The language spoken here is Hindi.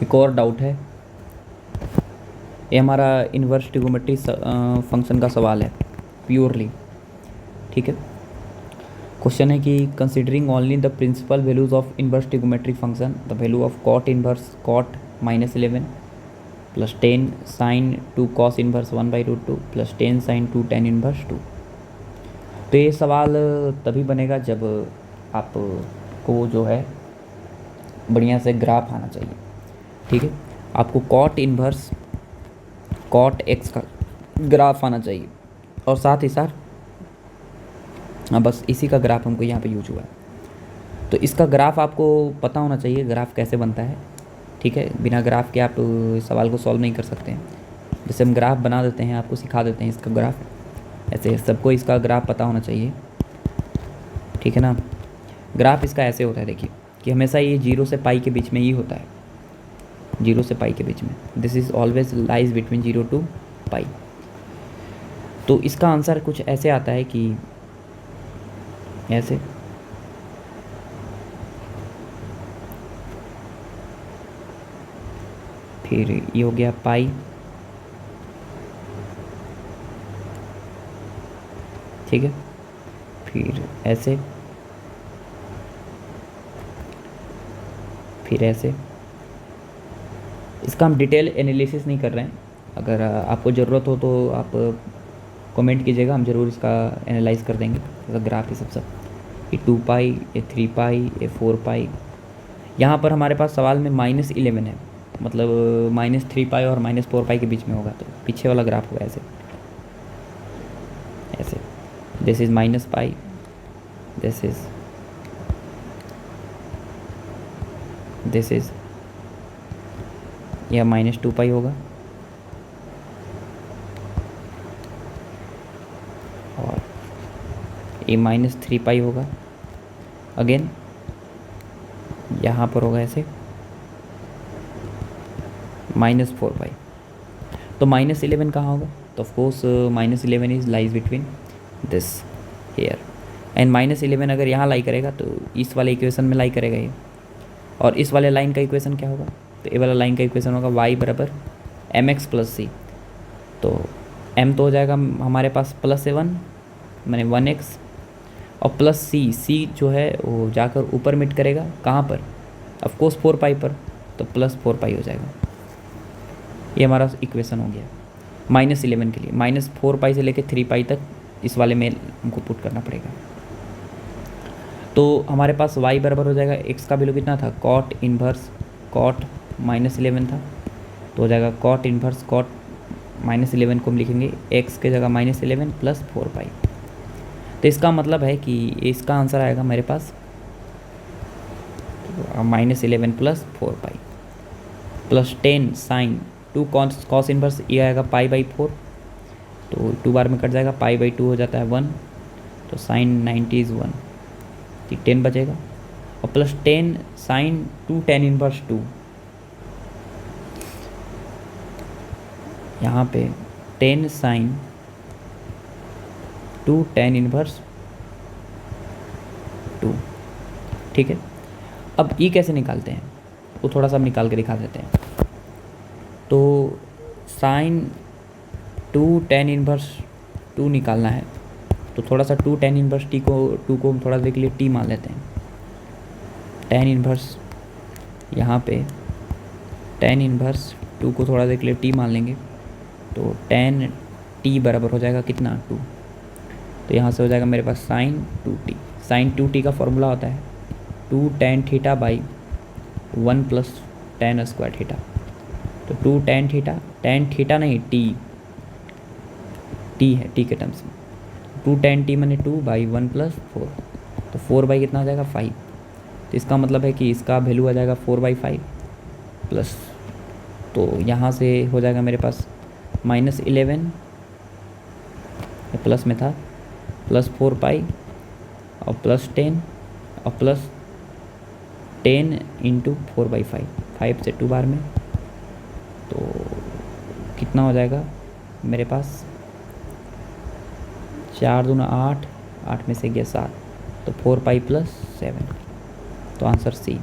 एक और डाउट है, ये हमारा इन्वर्स ट्रिगोमेट्री फंक्शन का सवाल है प्योरली, ठीक है। क्वेश्चन है कि considering only the principal values of inverse trigonometric function the value of cot inverse cot -11 plus 10 sine 2 cos inverse 1/√2 plus 10 sine 2 tan inverse 2। तो ये सवाल तभी बनेगा जब आपको जो है बढ़िया से ग्राफ आना चाहिए, ठीक है। आपको कॉट इन्वर्स कॉट एक्स का ग्राफ आना चाहिए और साथ ही साथ बस इसी का ग्राफ हमको यहाँ पे यूज हुआ है, तो इसका ग्राफ आपको पता होना चाहिए ग्राफ कैसे बनता है, ठीक है। बिना ग्राफ के आप सवाल को सॉल्व नहीं कर सकते हैं। जैसे हम ग्राफ बना देते हैं, आपको सिखा देते हैं इसका ग्राफ, ऐसे सबको इसका ग्राफ पता होना चाहिए, ठीक है ना। ग्राफ इसका ऐसे होता है, देखिए कि हमेशा ये 0 से पाई के बीच में ही होता है, 0 से पाई के बीच में, this is always lies between 0 to पाई। तो इसका आंसर कुछ ऐसे आता है कि ऐसे, फिर ये हो गया पाई, ठीक है, फिर ऐसे, फिर ऐसे। इसका हम डिटेल एनालिसिस नहीं कर रहे हैं, अगर आपको ज़रूरत हो तो आप कमेंट कीजिएगा, हम ज़रूर इसका एनालाइज कर देंगे, इसका ग्राफ ये सब ये 2 पाई, ये 3 पाई, ये 4 पाई। यहाँ पर हमारे पास सवाल में -11 है, मतलब -3 पाई और -4 पाई के बीच में होगा, तो पीछे वाला ग्राफ होगा ऐसे ऐसे, this is minus pi, this is यह -2 पाई होगा, और ये -3 पाई होगा, अगेन यहाँ पर होगा ऐसे -4 पाई। तो -11 कहाँ होगा, तो of course -11 is lies between this here, and -11 अगर यहाँ लाई करेगा तो इस वाले इक्वेशन में लाई करेगा ये, और इस वाले लाइन का इक्वेशन क्या होगा, तो ये वाला लाइन का इक्वेशन होगा y बराबर mx + c। तो m तो हो जाएगा हमारे पास +1 मैंने 1x, और प्लस c जो है वो जाकर ऊपर मिट करेगा कहाँ पर, ऑफकोर्स 4 पाई पर, तो +4 पाई हो जाएगा। ये हमारा इक्वेशन हो गया -11 के लिए। -4 पाई से लेकर 3 पाई तक इस वाले में हमको पुट करना पड़ेगा। तो हमारे पास y बराबर हो जाएगा, x का वैल्यू कितना था, कॉट इन्वर्स कॉट -11 था, तो हो जाएगा कॉट इन्वर्स कॉट -11 को हम लिखेंगे x के जगह -11 + 4 पाई। तो इसका मतलब है कि इसका आंसर आएगा मेरे पास -11 + 4 pi plus 10 sine 2 cos inverse, ये आएगा π/4, तो 2 बार में कट जाएगा, π/2 हो जाता है 1, तो साइन 90 इज़ 1, तो 10 बचेगा, और प्लस 10 साइन 2 टेन इन्वर्स 2, यहाँ पे 10 साइन 2 टेन इन्वर्स 2, ठीक है। अब ये कैसे निकालते हैं वो थोड़ा सा हम निकाल के दिखा देते हैं। तो साइन 2 टेन इन्वर्स 2 निकालना है, तो थोड़ा सा 2 टेन इन्वर्स टी को 2 को हम थोड़ा देर के लिए टी मान लेते हैं, टेन इन्वर्स यहाँ पे टेन इन्वर्स 2 को थोड़ा देर के लिए टी मान लेंगे, तो टेन टी बराबर हो जाएगा कितना 2, तो यहाँ से हो जाएगा मेरे पास साइन 2t। साइन 2t का फॉर्मूला होता है 2 tan theta by 1 + tan square theta, तो 2 tan थीटा नहीं टी है, टी के टर्म्स में 2 tan t मैंने 2 बाई 1 + 4, तो 4 बाई कितना आ जाएगा 5, तो इसका मतलब है कि इसका वैल्यू आ जाएगा 4/5 प्लस, तो यहाँ से हो जाएगा मेरे पास -11 प्लस में था प्लस 4 पाई और प्लस 10 और प्लस 10 × 4/5, 5 से 2 बार में, तो कितना हो जाएगा मेरे पास 4 दूना 8, 8 में से गया 7, तो 4 पाई + 7, तो आंसर सी।